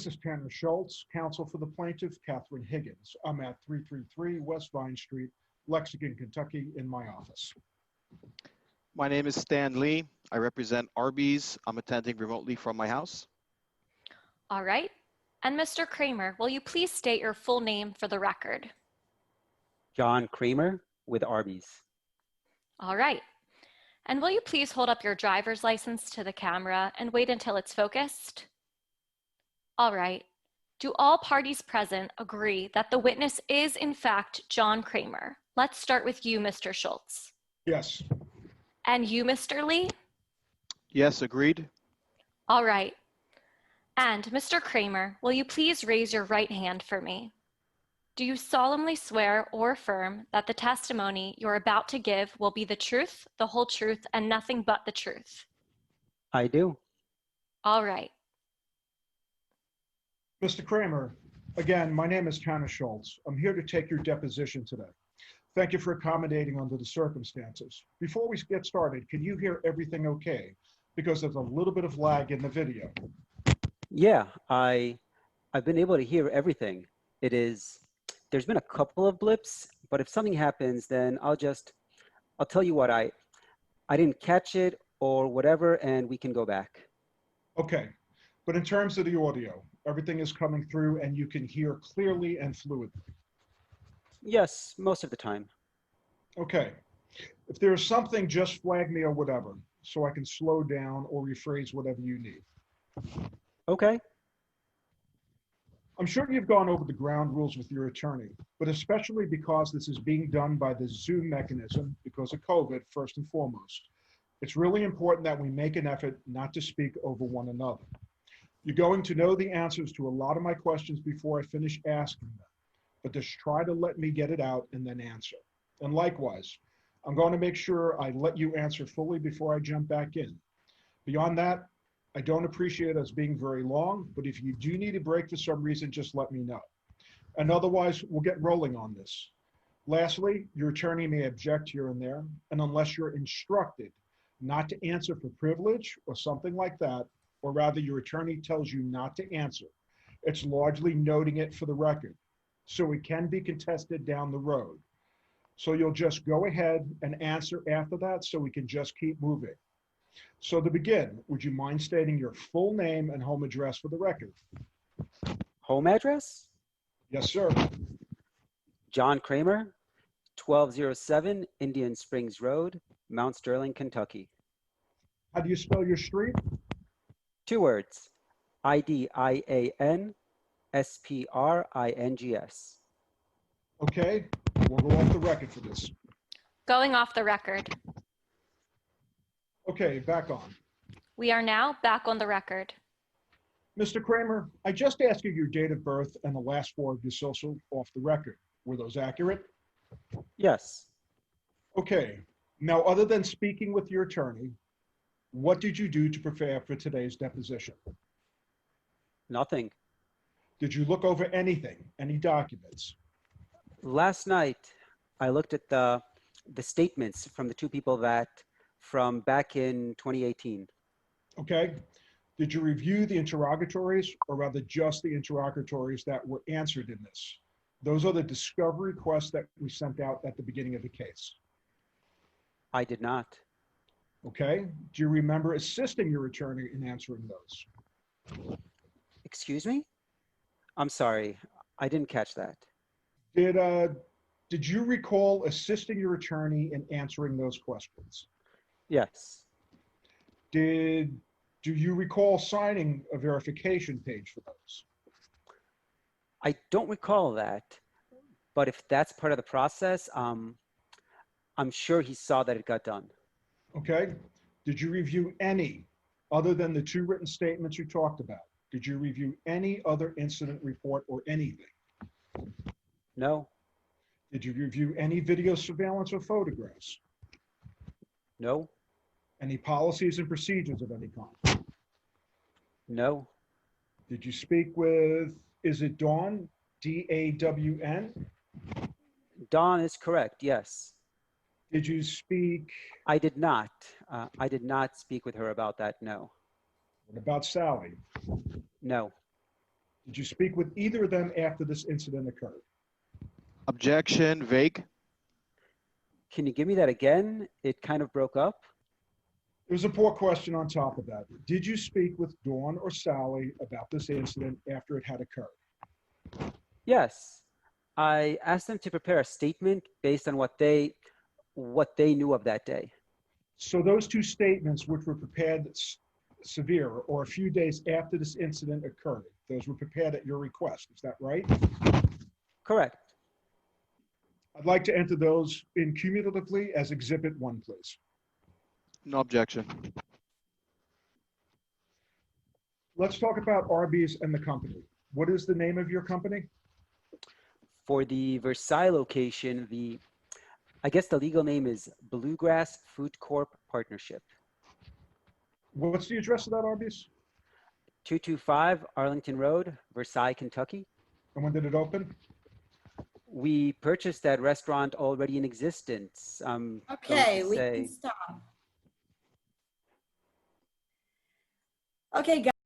This is Tanner Schultz, counsel for the plaintiff, Catherine Higgins. I'm at 333 West Vine Street, Lexington, Kentucky, in my office. My name is Stan Lee. I represent Arby's. I'm attending remotely from my house. All right. And Mr. Kramer, will you please state your full name for the record? John Kramer with Arby's. All right. And will you please hold up your driver's license to the camera and wait until it's focused? All right. Do all parties present agree that the witness is in fact John Kramer? Let's start with you, Mr. Schultz. Yes. And you, Mr. Lee? Yes, agreed. All right. And Mr. Kramer, will you please raise your right hand for me? Do you solemnly swear or affirm that the testimony you're about to give will be the truth, the whole truth, and nothing but the truth? I do. All right. Mr. Kramer, again, my name is Tanner Schultz. I'm here to take your deposition today. Thank you for accommodating under the circumstances. Before we get started, can you hear everything okay? Because there's a little bit of lag in the video. Yeah, I've been able to hear everything. There's been a couple of blips, but if something happens, then I'll tell you what, I didn't catch it or whatever, and we can go back. Okay, but in terms of the audio, everything is coming through and you can hear clearly and fluidly. Yes, most of the time. Okay, if there's something, just flag me or whatever, so I can slow down or rephrase whatever you need. Okay. I'm sure you've gone over the ground rules with your attorney, but especially because this is being done by the Zoom mechanism because of COVID, first and foremost, it's really important that we make an effort not to speak over one another. You're going to know the answers to a lot of my questions before I finish asking them, but just try to let me get it out and then answer. And likewise, I'm going to make sure I let you answer fully before I jump back in. Beyond that, I don't appreciate us being very long, but if you do need a break for some reason, just let me know. And otherwise, we'll get rolling on this. Lastly, your attorney may object here and there, and unless you're instructed not to answer for privilege or something like that, or rather your attorney tells you not to answer, it's largely noting it for the record, so it can be contested down the road. So you'll just go ahead and answer after that so we can just keep moving. So to begin, would you mind stating your full name and home address for the record? Home address? Yes, sir. John Kramer, 1207 Indian Springs Road, Mount Sterling, Kentucky. How do you spell your street? 2 words, IDIANSPRINGS. Okay, we'll go off the record for this. Going off the record. Okay, back on. We are now back on the record. Mr. Kramer, I just asked you your date of birth and the last 4 of your social off the record. Were those accurate? Yes. Okay, now other than speaking with your attorney, what did you do to prepare for today's deposition? Nothing. Did you look over anything, any documents? Last night, I looked at the statements from the 2 people from back in 2018. Okay. Did you review the interrogatories, or rather just the interrogatories that were answered in this? Those are the discovery requests that we sent out at the beginning of the case. I did not. Okay. Do you remember assisting your attorney in answering those? Excuse me? I'm sorry, I didn't catch that. Did you recall assisting your attorney in answering those questions? Yes. Do you recall signing a verification page for those? I don't recall that, but if that's part of the process, I'm sure he saw that it got done. Okay. Did you review any, other than the 2 written statements you talked about? Did you review any other incident report or anything? No. Did you review any video surveillance or photographs? No. Any policies and procedures of any kind? No. Did you speak with, is it Dawn, D-A-W-N? Dawn is correct, yes. Did you speak? I did not. I did not speak with her about that, no. What about Sally? No. Did you speak with either of them after this incident occurred? Objection, vague. Can you give me that again? It kind of broke up. There was a poor question on top of that. Did you speak with Dawn or Sally about this incident after it had occurred? Yes, I asked them to prepare a statement based on what they knew of that day. So those two statements, which were prepared severe or a few days after this incident occurred, those were prepared at your request. Is that right? Correct. I'd like to enter those in cumulatively as Exhibit 1, please. No objection. Let's talk about Arby's and the company. What is the name of your company? For the Versailles location, I guess the legal name is Bluegrass Food Corp Partnership. What's the address of that Arby's? 225 Arlington Road, Versailles, Kentucky. And when did it open? We purchased that restaurant already in existence. Okay, we can stop. Okay, guys.